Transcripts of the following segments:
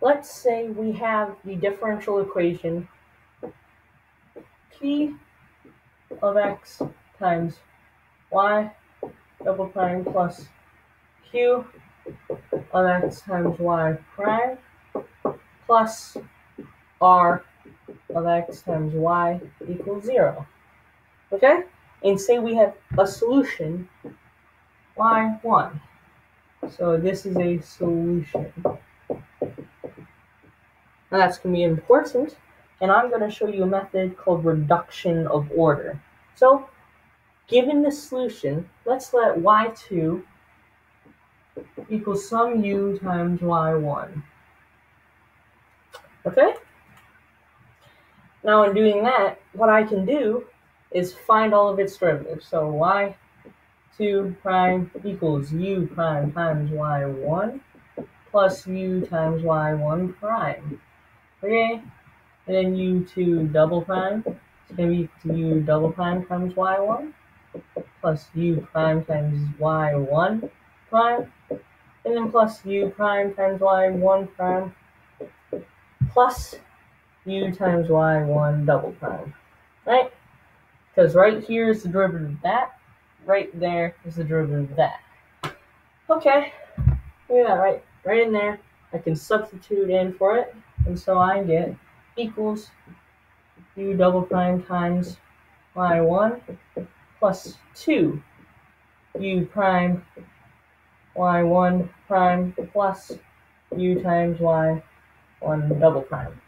let's say we have the differential equation p of x times y double prime plus q of x times y prime plus r of x times y equals 0. Okay? And say we have a solution, y1. So this is a solution. Now that's going to be important, and I'm going to show you a method called reduction of order. So, given the solution, let's let y2 equal sum u times y1. Okay? Now in doing that, what I can do is find all of its derivatives. So y2 prime equals u prime times y1 plus u times y1 prime. Okay? And then u2 double prime is going to be equal to u double prime times y1 plus u prime times y1 prime, and then plus u prime times y1 prime plus u times y1 double prime, right? Because right here is the derivative of that, right there is the derivative of that. Okay, yeah, right in there. I can substitute in for it, and so I get equals u double prime times y1 plus 2 u prime y1 prime plus u times y1 double prime.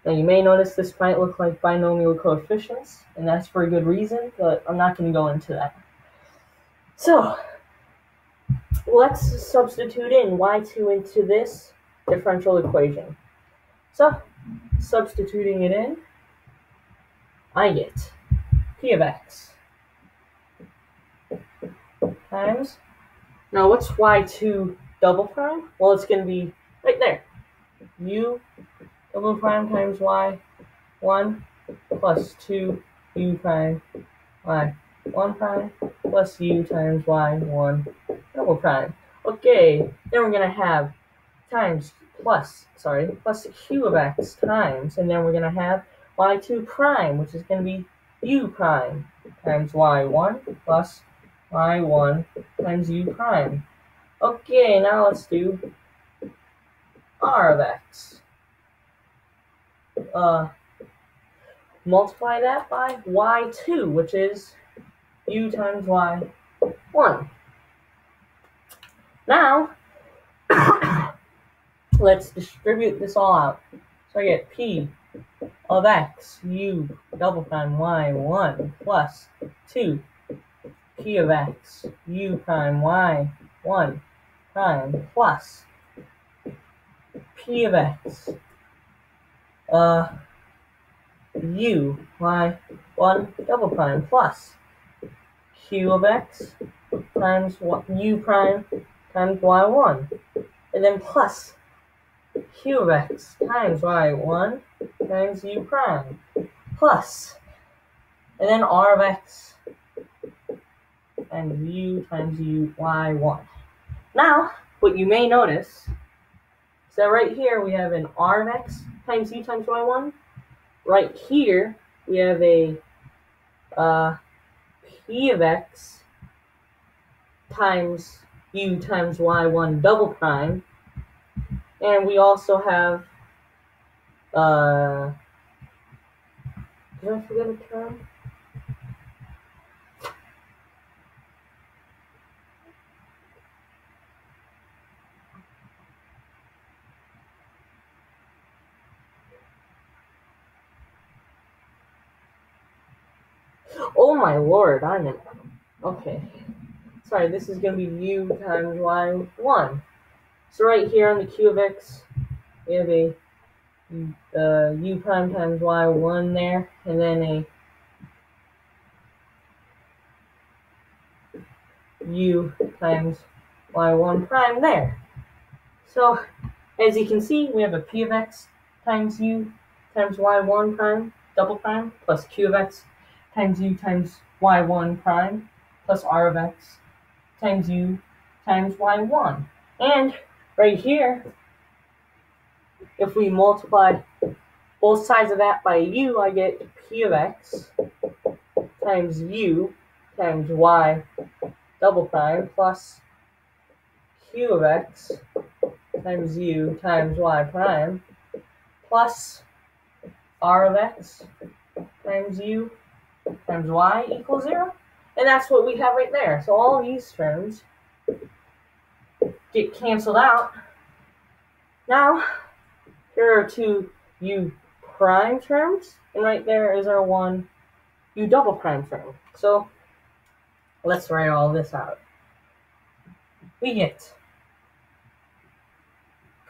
Now you may notice this might look like binomial coefficients, and that's for a good reason, but I'm not going to go into that. So let's substitute in y2 into this differential equation. So substituting it in, I get p of x times, now what's y2 double prime? Well, it's going to be right there. U double prime times y1 plus 2 u prime y1 prime plus u times y1 double prime. Okay, then we're going to have plus q of x times, and then we're going to have y2 prime, which is going to be u prime times y1 plus y1 times u prime. Okay, now let's do r of x. Multiply that by y2, which is u times y1. Now, let's distribute this all out. So I get p of x u double prime y1 plus 2 p of x u prime y1 prime plus p of x u y1 double prime plus q of x times u prime times y1, and then plus q of x times y1 times u prime plus, and then r of x and u times u y1. Now, what you may notice is that right here we have an r of x times u times y1. Right here we have a p of x times u times y1 double prime, and we also have did I forget a term? Oh my lord, okay. Sorry, this is going to be u times y1. So right here on the q of x, we have a u prime times y1 there, and then a u times y1 prime there. So as you can see, we have a p of x times u times y1 prime double prime plus q of x times u times y1 prime plus r of x times u times y1. And right here, if we multiply both sides of that by u, I get p of x times u times y double prime plus q of x times u times y prime plus r of x times u times y equals 0. And that's what we have right there. So all these terms get canceled out. Now, here are two u prime terms, and right there is our one u double prime term. So let's write all this out. We get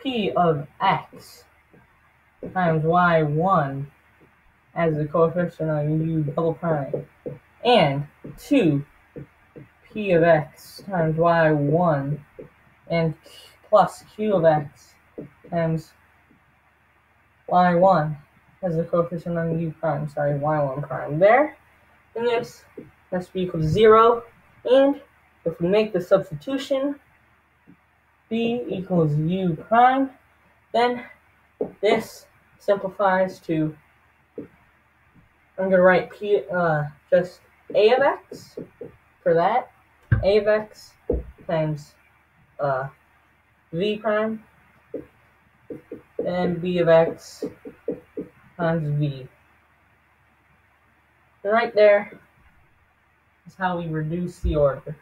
p of x times y1 as the coefficient of u double prime, and 2 p of x times y1 and plus q of x times y1 as the coefficient on u prime, y1 prime there. And this has to be equal to 0. And if we make the substitution, b equals u prime, then this simplifies to, I'm going to write just a of x for that. A of x times v prime, and b of x times v. And right there is how we reduce the order.